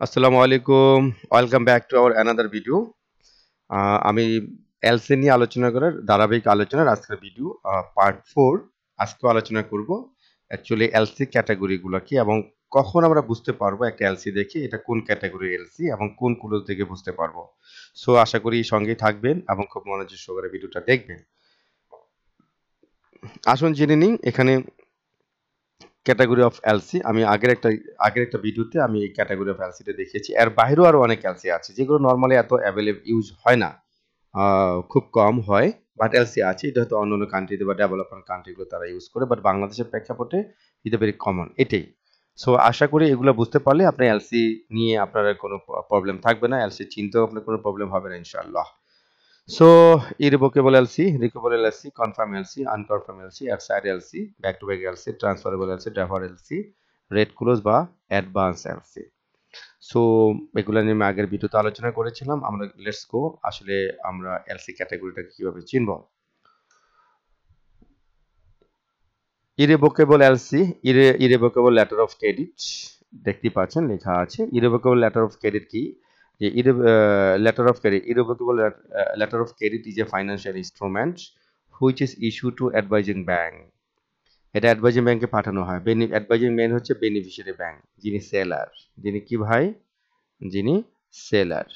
আসসালামু আলাইকুম। Welcome back to our another video. আমি এলসি নিয়ে আলোচনা করার ধারাবাহিক আলোচনার আজকের ভিডিও পার্ট 4। আজকেও আলোচনা করব অ্যাকচুয়ালি এলসি ক্যাটাগরিগুলো কি এবং কখন আমরা বুঝতে পারবো একটা এলসি দেখে এটা কোন ক্যাটাগরির এলসি এবং কোন ক্লোজ দেখে বুঝতে পারবো। সো আশা করি সঙ্গেই থাকবেন এবং খুব মনোযোগ সহকারে ভিডিওটা দেখবেন। আসুন জেনে নিই এখানে ক্যাটাগরি অফ এলসি। আমি আগের একটা ভিডিওতে আমি এই ক্যাটাগরি অফ এলসিটা দেখিয়েছি। এর বাইরেও আরো অনেক এলসি আছে যেগুলো নরমালি এত অ্যাভেলেবল ইউজ হয় না। খুব কম হয়, বাট এলসি আছে। এটা হয়তো অন্যান্য কান্ট্রিতে বা ডেভেলপিং কান্ট্রিগুলো তারা ইউজ করে, বাট বাংলাদেশের প্রেক্ষাপটে এটা ভেরি কমন এটাই। সো আশা করি এগুলো বুঝতে পারলে আপনার এলসি নিয়ে আপনার কোনো প্রবলেম থাকবে না, এলসি চিনতেও আপনার কোনো প্রবলেম হবে না ইনশাআল্লাহ। So irrevocable LC, recoverable LC, confirm LC, unconfirm LC, outside LC, back-to-back LC, transferable LC, defer LC, red close বা advance LC. সো এগুলো নিয়ে আমি আগের ভিডিওতে আলোচনা করেছিলাম। আমরা লেটস গো আসলে আমরা এলসি ক্যাটাগরিটাকে কিভাবে চিনব। ইরেভোকেবল এলসি, ইরেভোকেবল লেটার অফ ক্রেডিট দেখতে পাচ্ছেন লেখা আছে। ইরেভোকেবল লেটার অফ ক্রেডিট কি? যে letter of credit, irrevocable letter of credit is a financial instrument which is issued to advising bank. এটা অ্যাডভাইজিং ব্যাংকে পাঠানো হয়। অ্যাডভাইজিং ব্যাংক হচ্ছে বেনিফিশিয়ারি ব্যাংক, যিনি সেলার, যিনি কি ভাই, যিনি seller.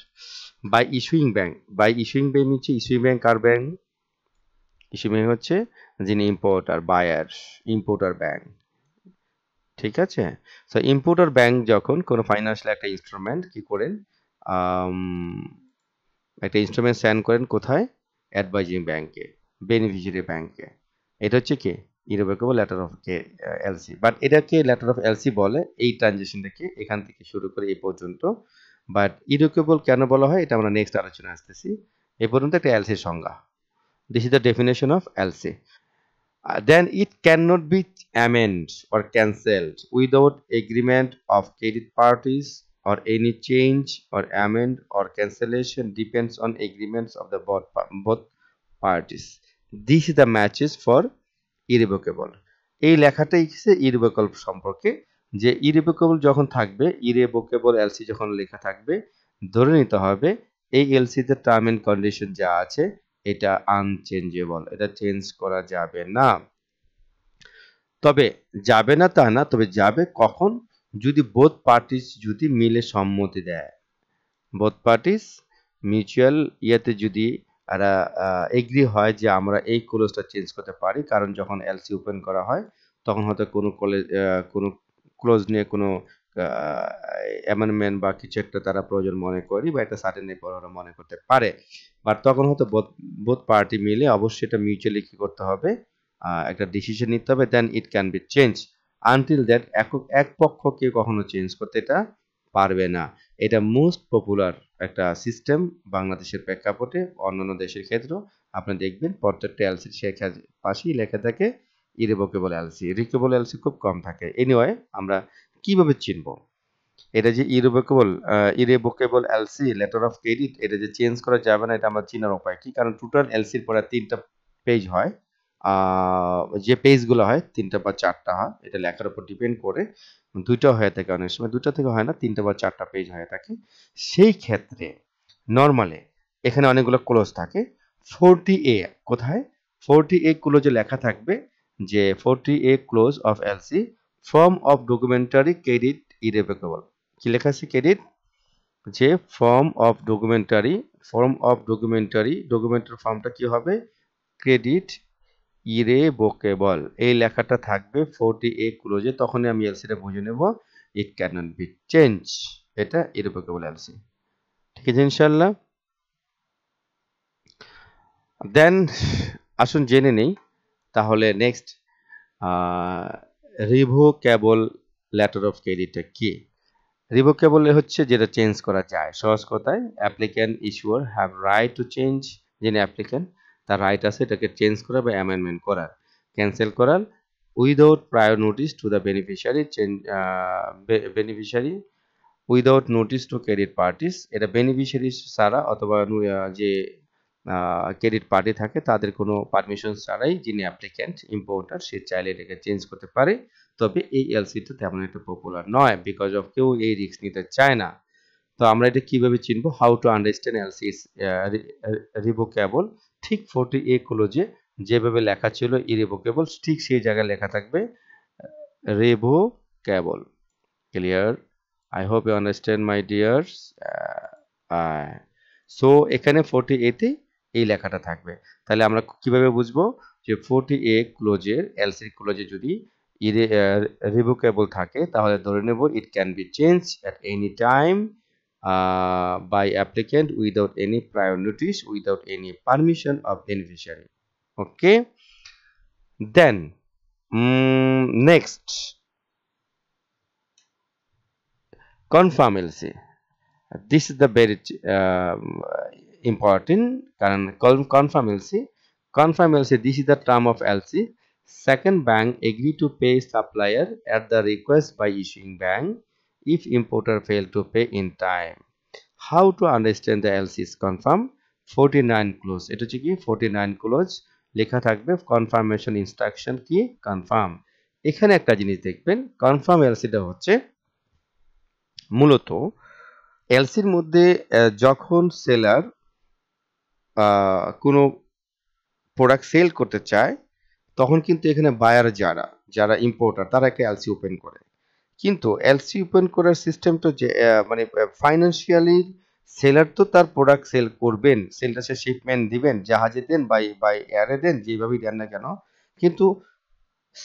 By issuing bank, by issuing bank হচ্ছে ইস্যুইং ব্যাংক কার ব্যাংক? ইস্যুইং ব্যাংক হচ্ছে যিনি ইম্পোর্টার, বায়ার, ইম্পোর্টার ব্যাংক। ঠিক আছে? সো ইম্পোর্টার ব্যাংক যখন কোনো ফাইন্যান্সিয়াল একটা ইনস্ট্রুমেন্ট কি করেন, আম, একটা ইনস্ট্রুমেন্ট সেন্ড করেন কোথায়? অ্যাডভাইজিং ব্যাংকে, বেনিফিশিয়ারি ব্যাংকে। এটা হচ্ছে কি ইরোভেকেবল লেটার অফ এলসি, বাট এটাকে লেটার অফ এলসি বলে এই ট্রানজেকশনটাকে এখান থেকে শুরু করে এই পর্যন্ত। বাট ইরোভেকেবল কেন বলা হয় এটা আমরা নেক্সট আলোচনা আসতেছি। এই পর্যন্ত একটা এলসির সংজ্ঞা। This is the definition of LC. Then it cannot be amended or cancelled without agreement of credit parties, or any change or amend or cancellation depends on agreements of the both parties. This is the matches for irrevocable. এই লেখাটাই হচ্ছে ইররিভোকেবল সম্পর্কে, যে ইররিভোকেবল যখন থাকবে, ইররিভোকেবল LC যখন লেখা থাকবে, ধরে নিতে হবে এই এলসিতে টার্ম এন্ড কন্ডিশন যা আছে এটা আনচেঞ্জেবল, এটা চেঞ্জ করা যাবে না। তবে যাবে না তা না, তবে যাবে কখন? যদি বোথ পার্টিস যদি মিলে সম্মতি দেয়, বোথ পার্টিস মিউচুয়াল ইয়েতে যদি এরা এগ্রি হয় যে আমরা এই ক্লোজটা চেঞ্জ করতে পারি, কারণ যখন এলসি ওপেন করা হয় তখন হয়তো কোনো কোনো ক্লোজ নিয়ে কোনো অ্যামেন্ডমেন্ট বা কিছু একটা তারা প্রয়োজন মনে করি বা একটা সার্টেনলি ওরা মনে করতে পারে, বাট তখন হয়তো বোথ পার্টি মিলে অবশ্যই এটা মিউচুয়ালি কি করতে হবে, একটা ডিসিশন নিতে হবে, then it can be change. Until that এক পক্ষকে কখনো চেঞ্জ করতে এটা পারবে না। এটা মোস্ট পপুলার একটা সিস্টেম বাংলাদেশের প্রেক্ষাপটে, অন্যান্য দেশের ক্ষেত্রেও আপনি দেখবেন প্রত্যেকটা এলসির পাশেই লেখা থাকে ইরেভোকেবল এলসি, রিকেবল এলসি খুব কম থাকে। এনিওয়ে আমরা কিভাবে চিনব এটা যে ইরেভোকেবল এলসি লেটার অফ ক্রেডিট, এটা যে চেঞ্জ করা যাবে না, এটা আমরা চিনার উপায় কি? কারণ টোটাল এলসির পরে 3টা পেজ হয়, যে পেজগুলো হয় 3টা বা 4টা হয়, এটা লেখার উপর ডিপেন্ড করে। 2টা হয়ে থাকে, অনেক সময় 2টা থেকে হয় না, 3টা বা 4টা পেজ হয়ে থাকে। সেই ক্ষেত্রে নর্মালি এখানে অনেকগুলো ক্লোজ থাকে। 40A কোথায়? 40A ক্লোজে লেখা থাকবে যে 40A clause of LC, form of documentary credit irrevocable. কি লেখা আছে? ক্রেডিট, যে ডকুমেন্টারি ফর্মটা কি হবে? ক্রেডিট ইরেভোকেবল, এই লেখাটা থাকবে 40A ক্লোজে, তখনই আমি এলসিটা বুঝে নেব ইট ক্যানট বি চেঞ্জ, এটা ইরেভোকেবল এলসি। ঠিক আছে ইনশাল্লাহ। দেন আসুন জেনে নেই তাহলে নেক্সট রিভোকেবল লেটার অফ ক্রেডিটটা কি। রিভোকেবল হচ্ছে যেটা চেঞ্জ করা যায়। সহজ কথায় applicant ইস্যুয়ার have right to change, যিনি অ্যাপ্লিক্যান্ট তার রাইট আছে এটাকে চেঞ্জ করার বা অ্যামেন্ডমেন্ট করার, ক্যান্সেল করার, without prior notice to the beneficiary, beneficiary without notice two credit parties. এটা বেনিফিশিয়ারি ছাড়া অথবা যে ক্রেডিট পার্টি থাকে তাদের কোনো পারমিশন ছাড়াই যিনি অ্যাপ্লিক্যান্ট ইম্পোর্টার সে চাইলে এটাকে চেঞ্জ করতে পারে। তবে এই এলসিটা তেমন একটা পপুলার নয়, বিকজ অফ কেউ এই রিস্ক নিতে চায় না। তো আমরা এটা কিভাবে চিনবো, how to understand LC is revocable, ঠিক 40A ক্লোজে যেভাবে লেখা ছিল ইরিভোকেবল, ঠিক সেই জায়গায় লেখা থাকবে revocable. Clear? I hope you understand my dears. So এখানে 40A তে এই লেখাটা থাকবে। তাহলে আমরা কিভাবে বুঝবো যে 40A ক্লোজের এলসি ক্লোজে যদি রিভোকেবল থাকে, তাহলে ধরে নেব ইট can be change at any time by applicant without any prior notice, without any permission of beneficiary. Okay, then next, confirm LC. This is the very important কারণ confirm LC, this is the term of LC. Second bank agree to pay supplier at the request by issuing bank if importer fail to pay in time. How to understand the LC is confirm? 49 clause, এটা হচ্ছে কি 49 clause লেখা থাকবে confirmation instruction কি confirm. এখানে একটা জিনিস দেখবেন, কনফার্ম এলসিটা হচ্ছে মূলত এলসির মধ্যে যখন সেলার কোনো প্রোডাক্ট সেল করতে চায়, তখন কিন্তু এখানে বায়ার যারা ইম্পোর্টার তারা একটা এলসি ওপেন করে। কিন্তু এলসি ওপেন করার সিস্টেমটা যে মানে ফাইন্যান্সিয়ালি সেলার তো তার প্রোডাক্ট সেল করবেন, সেলটা সে শিপমেন্ট দিবেন, জাহাজে দেন বাই এয়ারে দেন, যেভাবেই দেন না কেন, কিন্তু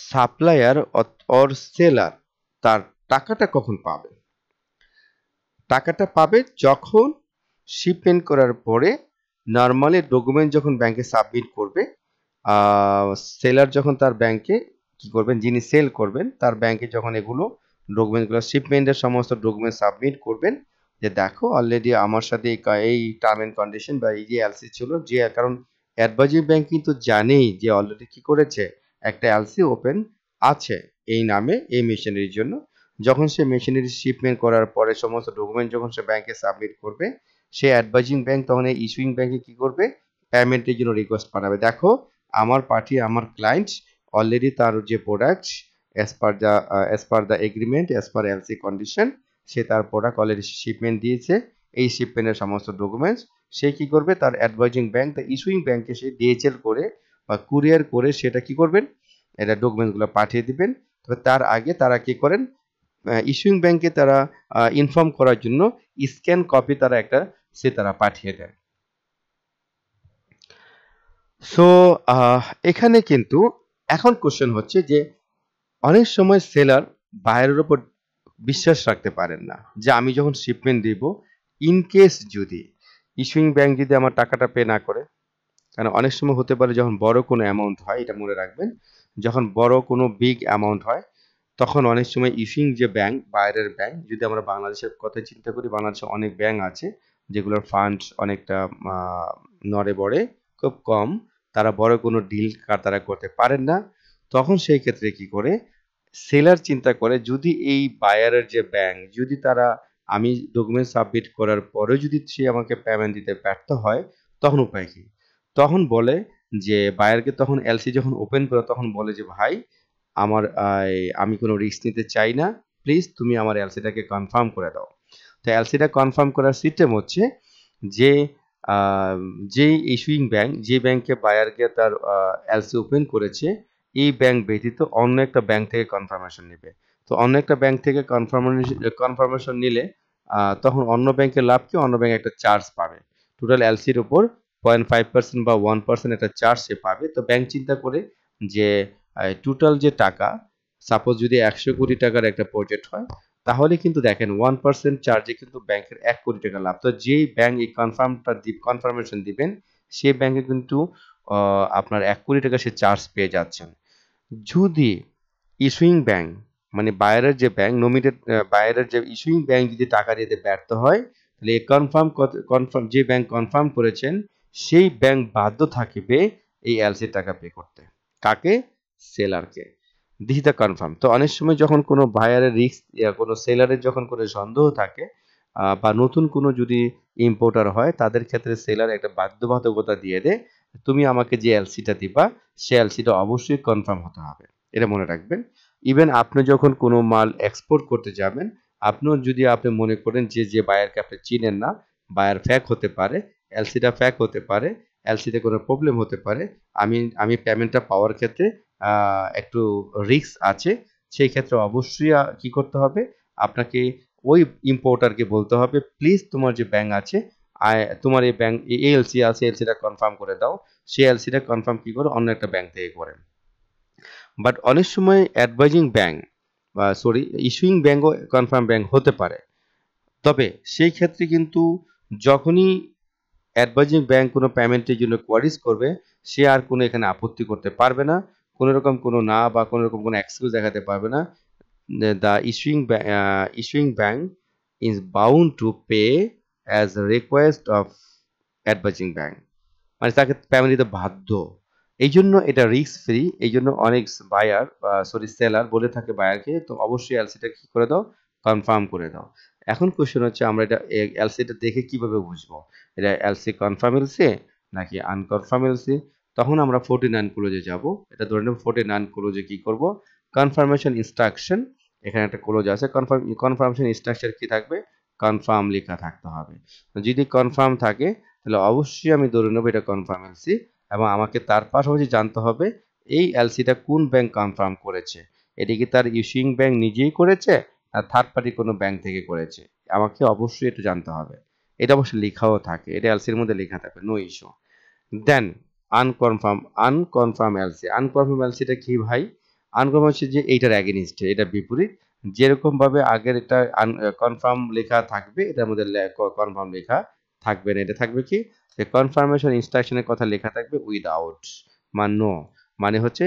সাপ্লায়ার অর সেলার তার টাকাটা কখন পাবে? টাকাটা পাবে যখন শিপমেন্ট করার পরে নর্মালি ডকুমেন্ট যখন ব্যাংকে সাবমিট করবে, সেলার যখন তার ব্যাংকে কি করবেন, যিনি সেল করবেন তার ব্যাংকে যখন এগুলো ডকুমেন্টগুলো শিপমেন্টের সমস্ত ডকুমেন্ট সাবমিট করবেন, যে দেখো অলরেডি আমার সাথে এই টার্ম এন্ড কন্ডিশন বা এই যে এলসি ছিল, যে কারণ অ্যাডভাইজিং ব্যাংক কিন্তু জানেই যে অলরেডি কি করেছে, একটা এলসি ওপেন আছে এই নামে এই মেশিনারির জন্য। যখন সে মেশিনারি শিপমেন্ট করার পরে সমস্ত ডকুমেন্ট যখন সে ব্যাংকে সাবমিট করবে, সে অ্যাডভাইজিং ব্যাংক তখন এই ইস্যুইং ব্যাংকে কি করবে, পেমেন্টের জন্য রিকোয়েস্ট পাঠাবে। দেখো আমার পার্টি, আমার ক্লায়েন্ট অলরেডি তার যে product as per the agreement, as per LC condition, সে তার প্রোডাক্ট অলরেডি শিপমেন্ট দিয়েছে। এই শিপমেন্টের সমস্ত ডকুমেন্টস সে কি করবে, তার অ্যাডভাইজিং ব্যাংক, দ্য ইস্যুইং ব্যাংকে সে ডিএচএল করে বা কুরিয়ার করে সেটা কি করবেন, এটা ডকুমেন্টসগুলো পাঠিয়ে দিবেন। তবে তার আগে তারা কি করেন, ইস্যুইং ব্যাংকে তারা ইনফর্ম করার জন্য স্ক্যান কপি তারা পাঠিয়ে দেন। সো এখানে কিন্তু এখন কোশ্চেন হচ্ছে যে অনেক সময় সেলার বায়ারের উপর বিশ্বাস রাখতে পারেন না, যে আমি যখন শিপমেন্ট দিব, ইন কেস যদি ইস্যুইং ব্যাংক যদি আমার টাকাটা পে না করে, কারণ অনেক সময় হতে পারে যখন বড় কোনো অ্যামাউন্ট হয়, এটা মনে রাখবেন, যখন বড় কোনো বিগ অ্যামাউন্ট হয় তখন অনেক সময় ইস্যুইং যে ব্যাংক, বাইরের ব্যাংক, যদি আমরা বাংলাদেশের কথা চিন্তা করি, বাংলাদেশে অনেক ব্যাংক আছে যেগুলোর ফান্ড অনেকটা নড়ে বড়ে খুব কম, তারা বড় কোনো ডিল তারা করতে পারেন না। তখন সেই ক্ষেত্রে কি করে, সেলার চিন্তা করে যদি এই বায়ারের যে ব্যাংক, যদি তারা আমি ডকুমেন্ট সাবমিট করার পরে যদি সে আমাকে পেমেন্ট দিতে ব্যর্থ হয়, তখন উপায় কি? তখন বলে যে বায়ারকে, তখন এলসি যখন ওপেন করে তখন বলে যে ভাই আমার আমি কোনো রিস্ক নিতে চাই না, প্লিজ তুমি আমার এলসিটাকে কনফার্ম করে দাও। তো এলসিটা কনফার্ম করার সিস্টেম হচ্ছে যে যে ইস্যুইং ব্যাংক, যে ব্যাংকে বায়ারকে তার এলসি ওপেন করেছে, এই ব্যাংক ব্যতীত অন্য একটা ব্যাংক থেকে কনফার্মেশন নেবে। তো অন্য একটা ব্যাংক থেকে কনফার্মেশন নিলে তখন অন্য ব্যাংকের লাভ কি, অন্য ব্যাংক একটা চার্জ পাবে, টোটাল এলসির উপর 0.5% বা 1% একটা চার্জ সে পাবে। তো ব্যাংক চিন্তা করে যে টোটাল যে টাকা, সাপোজ যদি 100 কোটি টাকার একটা প্রজেক্ট হয়, তাহলে কিন্তু দেখেন 1% চার্জে কিন্তু ব্যাংকের 1 কোটি টাকা লাভ। তো যেই ব্যাংক এই কনফার্মেশন দিবেন, সেই ব্যাংকে কিন্তু আপনার 1 কোটি টাকা সে চার্জ পেয়ে যাচ্ছেন। যদি ইস্যুইং ব্যাংক মানে বায়ারের যে ব্যাংক, নমিনেটেড বায়ারের যে ইস্যুইং ব্যাংক যদি টাকা দিতে ব্যর্থ হয়, তাহলে কনফার্ম যে ব্যাংক কনফার্ম করেছেন সেই ব্যাংক বাধ্য থাকবে এই এলসির টাকা পে করতে। কাকে? সেলারকে। This the confirm. তো অনেক সময় যখন কোনো বায়ারের রিস্ক, কোনো সেলারের যখন কোনো সন্দেহ থাকে, বা নতুন কোনো যদি ইম্পোর্টার হয়, তাদের ক্ষেত্রে সেলার একটা বাধ্যবাধকতা দিয়ে দেয়, তুমি আমাকে যে এলসিটা দিবা সে এলসিটা অবশ্যই কনফার্ম হতে হবে, এটা মনে রাখবেন। ইভেন আপনি যখন কোনো মাল এক্সপোর্ট করতে যাবেন, আপনিও যদি আপনি মনে করেন যে বায়ারকে আপনি চিনেন না, বায়ার ফ্যাক হতে পারে, এলসিটা ফ্যাক হতে পারে, এলসিতে কোনো প্রবলেম হতে পারে, আমি পেমেন্টটা পাওয়ার ক্ষেত্রে একটু রিস্ক আছে, সেই ক্ষেত্রে অবশ্যই কি করতে হবে, আপনাকে ওই ইম্পোর্টারকে বলতে হবে প্লিজ তোমার যে ব্যাংক আছে, তোমার এই ব্যাংক এই এলসি আছে, এলসিটা কনফার্ম করে দাও। সেই এলসিটা কনফার্ম কি করে অন্য একটা ব্যাংক থেকে করে। বাট অনেক সময় অ্যাডভাইজিং ব্যাংক বা সরি ইস্যুইং ব্যাংকও কনফার্ম ব্যাংক হতে পারে। তবে সেই ক্ষেত্রে কিন্তু যখনই অ্যাডভাইজিং ব্যাংক কোনো পেমেন্টের জন্য কোয়ারিজ করবে, সে আর কোনো এখানে আপত্তি করতে পারবে না, কোনো রকম কোনো না বা কোনো রকম কোনো এক্সকিউজ দেখাতে পারবে না। The issuing bank is bound to pay as a request of advising bank, মানে তাকে পেমেন্ট দিতে বাধ্য। এই জন্য এটা রিস্ক ফ্রি, এই জন্য অনেক বায়ার সরি সেলার বলে থাকে বায়ারকে তো অবশ্যই এলসিটা কি করে দাও, কনফার্ম করে দাও। এখন কোশ্চেন হচ্ছে আমরা এটা এলসিটা দেখে কিভাবে বুঝবো এটা এলসি কনফার্ম এলসি নাকি আনকনফার্ম এলসি। তখন আমরা 49 ক্লোজে যাব। এটা ধরে নেব 49 ক্লোজে কি করব, কনফার্মেশন ইনস্ট্রাকশন, এখানে একটা ক্লোজ আছে, কনফার্মেশন ইনস্ট্রাকশন কি থাকবে, কনফার্ম লেখা থাকতে হবে। যদি কনফার্ম থাকে তাহলে অবশ্যই আমি ধরে নেব এটা কনফার্ম এলসি, এবং আমাকে তার পাশাপাশি জানতে হবে এই এলসিটা কোন ব্যাংক কনফার্ম করেছে, এটা কি তার ইস্যুইং ব্যাংক নিজেই করেছে আর থার্ড পার্টি কোনো ব্যাংক থেকে করেছে, আমাকে অবশ্যই এটা জানতে হবে। এটা অবশ্যই লেখাও থাকে, এটা এলসির মধ্যে লেখা থাকবে, নো ইস্যু। দেন আনকনফার্ম এলসি, আনকনফার্ম এলসিটা কি ভাই, আনকনফার্ম হচ্ছে যে এইটার অ্যাগেনিস্টে, এটা বিপরীত, যেরকম ভাবে আগের এটা কনফার্ম লেখা থাকবে এটার মধ্যে কনফার্ম লেখা থাকবে না, এটা থাকবে কি যে কনফার্মেশন ইনস্ট্রাকশনের কথা লেখা থাকবে উইদাউট মানে নো, মানে হচ্ছে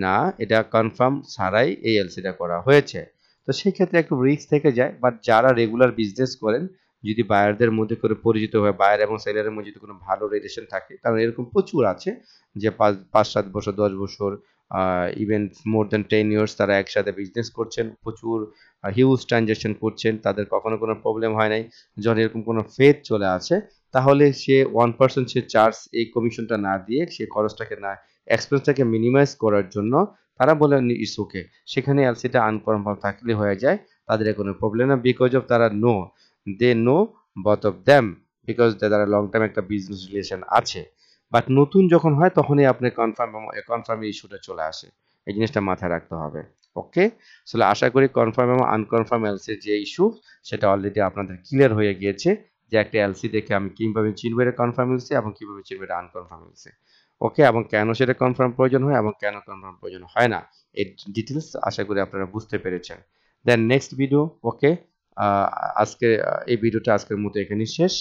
না এটা কনফার্ম ছাড়াই এই এলসিটা করা হয়েছে। তো সেই ক্ষেত্রে একটু রিস্ক থেকে যায়, বাট যারা রেগুলার বিজনেস করেন, যদি বায়ারদের মধ্যে করে পরিচিত হয়, বায়ার এবং সেলারের মধ্যে যদি কোনো ভালো রিলেশন থাকে, কারণ এরকম প্রচুর আছে যে 5-7 বছর 10 বছর ইভেন মোর দ্যান 10 ইয়ার্স তারা একসাথে বিজনেস করছেন, প্রচুর হিউজ ট্রানজ্যাকশন করছেন, তাদের কখনো কোনো প্রবলেম হয় নাই। যখন এরকম কোনো ফেজ চলে আসে, তাহলে সে 1% সে চার্জ এই কমিশনটা না দিয়ে সে খরচটাকে না এক্সপেন্সটাকে মিনিমাইজ করার জন্য তারা বলেন ইটস ওকে, সেখানে এলসিটা আনকনফার্ম থাকলে হয়ে যায়, তাদের কোনো প্রবলেম না, বিকজ অফ তারা know, they know both of them, because তারা লং টাইম একটা বিজনেস রিলেশন আছে। বাট নতুন যখন হয় তখনই আপনার কনফার্ম ইস্যুটা চলে আসে, এই জিনিসটা মাথায় রাখতে হবে। ওকে, আসলে আশা করি কনফার্ম এবং আনকনফার্ম এলসির যে ইস্যু সেটা অলরেডি আপনাদের ক্লিয়ার হয়ে গিয়েছে, যে একটা এলসি দেখে আমি কিভাবে চিনবো এটা কনফার্ম এলসি এবং কিভাবে চিনবো এটা আনকনফার্ম এলসি। ওকে, এবং কেন সেটা কনফার্ম প্রয়োজন হয় এবং কেন কনফার্ম প্রয়োজন হয় না, এই ডিটেলস আশা করি আপনারা বুঝতে পেরেছেন। দেন নেক্সট ভিডিও, ওকে, আজকে এই ভিডিওটা আজকের মতো এখানেই শেষ।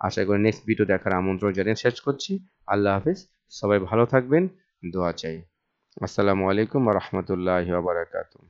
আশা করি নেক্সট ভিডিও দেখার আমন্ত্রণ জানিয়ে শেষ করছি। আল্লাহ হাফেজ, সবাই ভালো থাকবেন, দোয়া চাই। আসসালামু আলাইকুম ওয়া রাহমাতুল্লাহি ওয়া বারাকাতুহু।